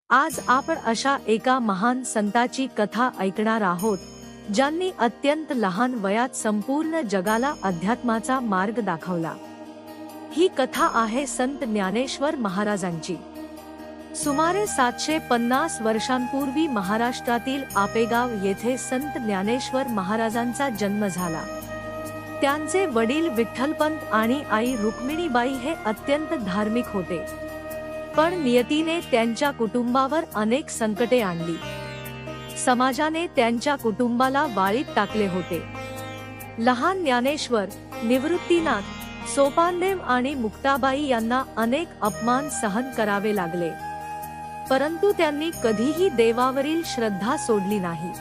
आज आपण अशा एका महान संताची कथा ऐकणार आहोत, ज्यांनी अत्यंत लहान वयात संपूर्ण जगाला अध्यात्माचा मार्ग दाखवला। ही कथा आहे संत ज्ञानेश्वर महाराजांची। सुमारे 750 वर्षांपूर्वी महाराष्ट्रातील आपेगाव येथे संत ज्ञानेश्वर महाराजांचा जन्म झाला। त्यांचे वडील विठ्ठलपंत आणि आई रुक्मिणीबाई हे अत्यंत धार्मिक होते, पण नियतीने त्यांच्या कुटुंबावर अनेक संकटे आणली। समाजाने त्यांच्या कुटुंबाला वाळीत टाकले होते। लहान ज्ञानेश्वर, निवृत्तीनाथ, सोपानदेव आणि मुक्ताबाई यांना अनेक अपमान सहन करावे लागले, परंतु त्यांनी कधीही देवावरील श्रद्धा सोडली नाही।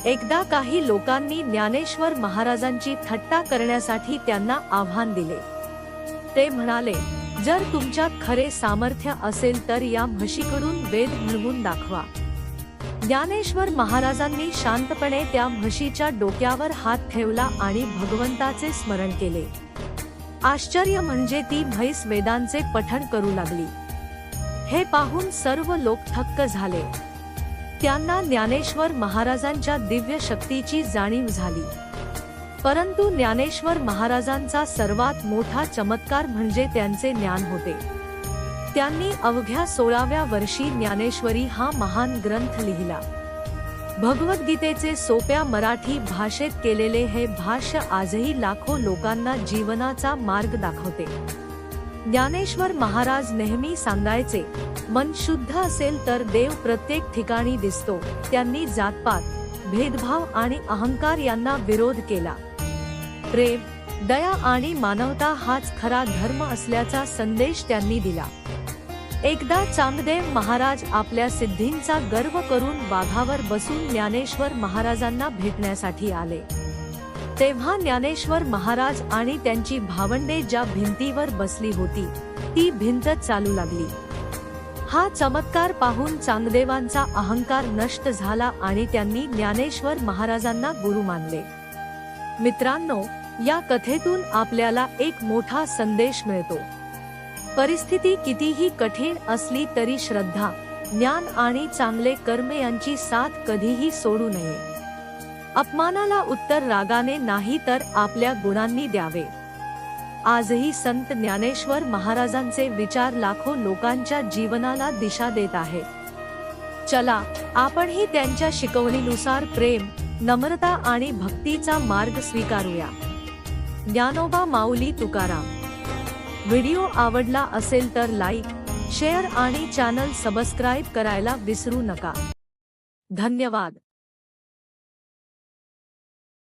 एकदा काही लोकांनी ज्ञानेश्वर महाराजांची थट्टा करण्यासाठी त्यांना आव्हान दिले। ते म्हणाले, जर तुमच्यात खरे सामर्थ्य असेल तर या म्हशीकडून वेद म्हणवून दाखवा। ज्ञानेश्वर महाराजांनी शांतपणे त्या म्हशीच्या डोक्यावर हात ठेवला आणि भगवंताचे स्मरण केले। आश्चर्य म्हणजे ती म्हैस वेदांचे पठण करू लागली। हे पाहून सर्व लोक थक्क झाले। त्यांना ज्ञानेश्वर महाराजांच्या दिव्य शक्तीची जाणीव झाली। परंतु ज्ञानेश्वर महाराजांचा सर्वात मोठा चमत्कार म्हणजे त्यांचे ज्ञान होते। त्यांनी अवघ्या 16व्या वर्षी ज्ञानेश्वरी हा महान ग्रंथ लिहिला। भगवद्गीतेचे सोप्या मराठी भाषेत केलेले हे भाष्य आजही लाखो लोकांना जीवनाचा मार्ग दाखवते। ज्ञानेश्वर महाराज नेहमी सांगायचे, मन शुद्ध असेल तर देव प्रत्येक ठिकाणी दिसतो। त्यांनी जातपात, भेदभाव आणि अहंकार यांना विरोध केला। प्रेम, दया आणि मानवता हाच खरा धर्म असल्याचा संदेश त्यांनी दिला। एकदा चांगदेव महाराज आपल्या सिद्धींचा गर्व करून वाघावर बसून ज्ञानेश्वर महाराजांना भेटण्यासाठी आले। तेव्हा ज्ञानेश्वर महाराज आणि त्यांची भावंडे ज्या भिंतीवर बसली होती, ती भिंत चालू लागली। हा चमत्कार पाहून चांगदेवांचा अहंकार नष्ट झाला आणि त्यांनी ज्ञानेश्वर महाराजांना गुरु मानले। मित्रांनो, या कथेतून आपल्याला एक मोठा संदेश मिळतो। परिस्थिती कितीही कठीण असली तरी श्रद्धा, ज्ञान आणि चांगले कर्म यांची साथ कधीही सोडू नये। अपमानाला उत्तर रागाने नाही तर आपल्या गुणांनी द्यावे। आजही संत ज्ञानेश्वर महाराजांचे विचार लाखो लोकांच्या जीवनाला दिशा देत आहेत। चला, आपणही त्यांच्या शिकवणीनुसार प्रेम, नम्रता आणि भक्तीचा मार्ग स्वीकारूया। ज्ञानोबा माऊली तुकाराम। व्हिडिओ आवडला असेल तर लाईक, शेअर आणि चॅनल सबस्क्राइब करायला विसरू नका। धन्यवाद।